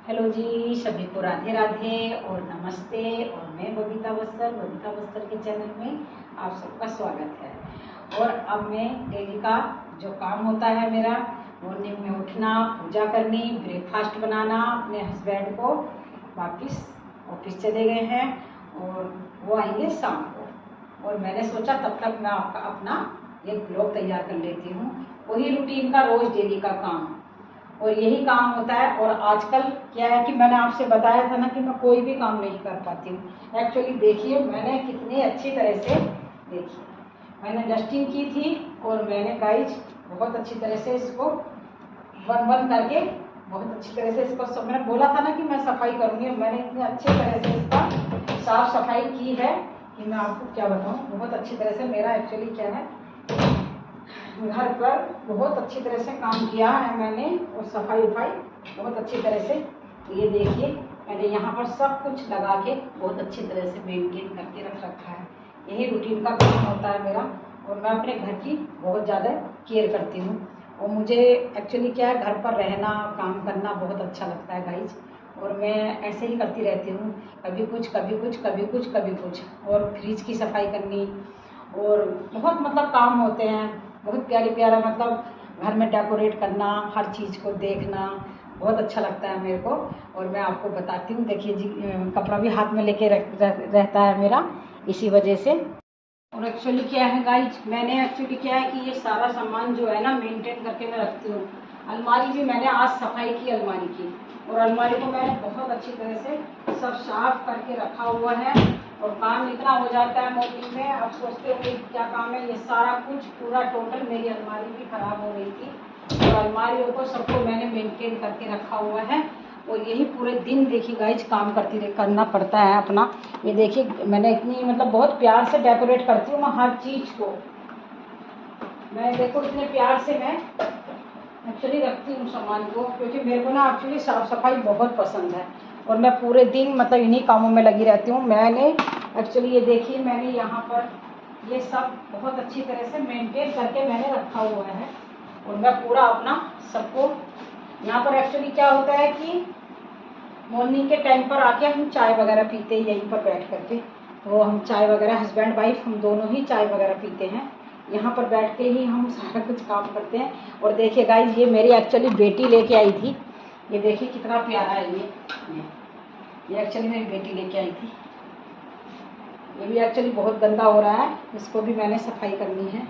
Hello जी, सभी को राधे राधे और नमस्ते। और मैं बबीता बस्तर के चैनल में आप सबका स्वागत है। और अब मैं डेली का जो काम होता है मेरा, मॉर्निंग में उठना, पूजा करनी, ब्रेकफास्ट बनाना, अपने हस्बैंड को वापस ऑफिस चले गए हैं और वो आएंगे शाम को। और मैंने सोचा तब तक मैं अपना एक ब्लॉग तैयार कर लेती हूँ। वही रूटीन का रोज डेली का काम और यही काम होता है। और आजकल क्या है कि मैंने आपसे बताया था ना कि मैं कोई भी काम नहीं कर पाती हूँ। एक्चुअली देखिए मैंने कितनी अच्छी तरह से देखिए मैंने डस्टिंग की थी और मैंने गाइज बहुत अच्छी तरह से इसको वन वन करके बहुत अच्छी तरह से इसको सब, मैंने बोला था ना कि मैं सफाई करूँगी। मैंने इतनी अच्छी तरह से इसका साफ सफाई की है कि मैं आपको क्या बताऊँ। बहुत अच्छी तरह से मेरा एक्चुअली क्या है, घर पर बहुत अच्छी तरह से काम किया है मैंने और सफाई वफाई बहुत अच्छी तरह से। ये देखिए मैंने यहाँ पर सब कुछ लगा के बहुत अच्छी तरह से मेंटेन करके रख रखा है। यही रूटीन का काम होता है मेरा। और मैं अपने घर की बहुत ज़्यादा केयर करती हूँ। और मुझे एक्चुअली क्या है, घर पर रहना, काम करना बहुत अच्छा लगता है गाइज। और मैं ऐसे ही करती रहती हूँ, कभी कुछ कभी कुछ कभी कुछ कभी कुछ। और फ्रिज की सफाई करनी और बहुत मतलब काम होते हैं, बहुत प्यारा मतलब घर में डेकोरेट करना, हर चीज़ को देखना बहुत अच्छा लगता है मेरे को। और मैं आपको बताती हूँ, देखिए जी कपड़ा भी हाथ में लेके रहता है मेरा इसी वजह से। और एक्चुअली क्या है गाइज, मैंने एक्चुअली क्या है कि ये सारा सामान जो है ना मेंटेन करके मैं रखती हूँ। अलमारी भी मैंने आज सफाई की अलमारी की, और अलमारी को मैंने बहुत अच्छी तरह से सब साफ करके रखा हुआ है। और काम इतना हो जाता है मॉर्निंग में, अब सोचते होंगे क्या काम है। ये सारा कुछ पूरा टोटल, मेरी अलमारी भी खराब हो रही थी और अलमारियों को सबको मैंने मेंटेन करके रखा हुआ है। और यही पूरे दिन देखिए गाइज काम करना पड़ता है अपना। ये देखिए मैंने इतनी मतलब बहुत प्यार से डेकोरेट करती हूँ मैं हर चीज़ को। मैं देखो इतने प्यार से मैं एक्चुअली रखती हूँ सामान को, क्योंकि मेरे को ना एक्चुअली साफ़ सफाई बहुत पसंद है। और मैं पूरे दिन मतलब इन्हीं कामों में लगी रहती हूँ। मैंने एक्चुअली ये देखिए मैंने यहाँ पर ये सब बहुत अच्छी तरह से मेंटेन करके मैंने रखा हुआ है। और मैं पूरा अपना सबको यहाँ पर एक्चुअली क्या होता है कि मॉर्निंग के टाइम पर आके हम चाय वगैरह पीते हैं यहीं पर बैठ करके। तो हम चाय वगैरह, हस्बैंड वाइफ हम दोनों ही चाय वगैरह पीते हैं। यहाँ पर बैठ के ही हम सारा कुछ काम करते हैं। और देखिए गाइज ये मेरी एक्चुअली बेटी लेके आई थी। ये देखिए कितना प्यारा है ये एक्चुअली मेरी बेटी लेके आई थी। ये भी एक्चुअली बहुत गंदा हो रहा है, इसको भी मैंने सफाई करनी है।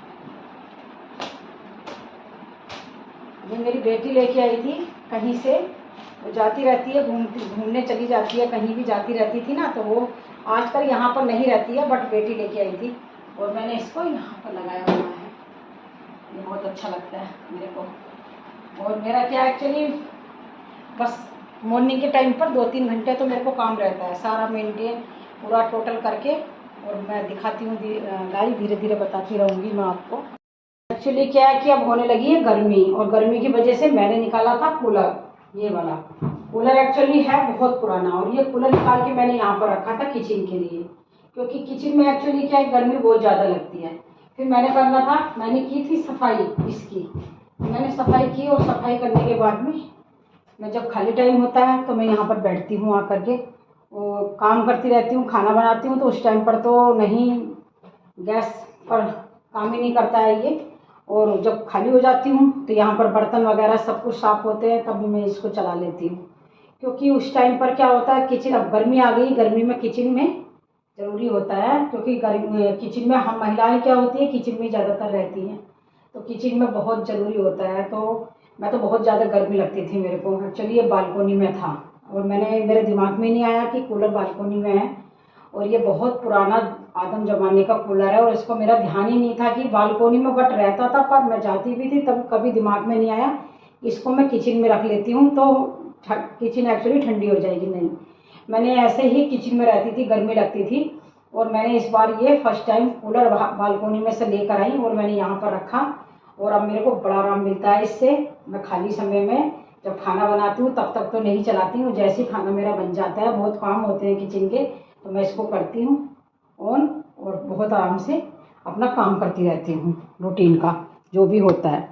ये मेरी बेटी लेके आई थी कहीं से, वो जाती रहती है घूमने चली जाती है, कहीं भी जाती रहती थी ना। तो वो आजकल यहाँ पर नहीं रहती है, बट बेटी लेके आई थी और मैंने इसको यहाँ पर लगाया हुआ है। ये बहुत अच्छा लगता है मेरे को। और मेरा क्या एक्चुअली बस मॉर्निंग के टाइम पर 2-3 घंटे तो मेरे को काम रहता है सारा मेंटेन पूरा टोटल करके। और मैं दिखाती हूँ गाइस, धीरे धीरे बताती रहूँगी मैं आपको। एक्चुअली क्या है कि अब होने लगी है गर्मी, और गर्मी की वजह से मैंने निकाला था कूलर। ये वाला कूलर एक्चुअली है बहुत पुराना, और ये कूलर निकाल के मैंने यहाँ पर रखा था किचन के लिए, क्योंकि किचन में एक्चुअली क्या है गर्मी बहुत ज़्यादा लगती है। फिर मैंने करना था, मैंने की थी सफाई इसकी, मैंने सफाई की और सफाई करने के बाद में मैं जब खाली टाइम होता है तो मैं यहाँ पर बैठती हूँ आकर के और काम करती रहती हूँ, खाना बनाती हूँ। तो उस टाइम पर तो नहीं, गैस पर काम ही नहीं करता है ये। और जब खाली हो जाती हूँ तो यहाँ पर बर्तन वगैरह सब कुछ साफ़ होते हैं, तब मैं इसको चला लेती हूँ। क्योंकि उस टाइम पर क्या होता है, किचन, अब गर्मी आ गई, गर्मी में किचन में ज़रूरी होता है, क्योंकि गर्मी किचन में हम महिलाएं क्या होती है किचन में ज़्यादातर रहती हैं, तो किचन में बहुत ज़रूरी होता है। तो मैं तो बहुत ज़्यादा गर्मी लगती थी मेरे को। एक्चुअली ये बालकोनी में था और मेरे दिमाग में नहीं आया कि कूलर बालकोनी में है। और ये बहुत पुराना आदम ज़माने का कूलर है, और इसको मेरा ध्यान ही नहीं था कि बालकोनी में, बट रहता था, पर मैं जाती भी थी तब कभी दिमाग में नहीं आया इसको मैं किचन में रख लेती हूँ तो किचन एक्चुअली ठंडी हो जाएगी। नहीं, मैंने ऐसे ही किचन में रहती थी, गर्मी लगती थी। और मैंने इस बार ये फर्स्ट टाइम कूलर बालकोनी में से लेकर आई और मैंने यहाँ पर रखा। और अब मेरे को बड़ा आराम मिलता है इससे। मैं खाली समय में जब खाना बनाती हूँ तब तक तो नहीं चलाती हूँ, जैसे ही खाना मेरा बन जाता है, बहुत काम होते हैं किचन के, तो मैं इसको करती हूँ ऑन और बहुत आराम से अपना काम करती रहती हूँ, रूटीन का जो भी होता है।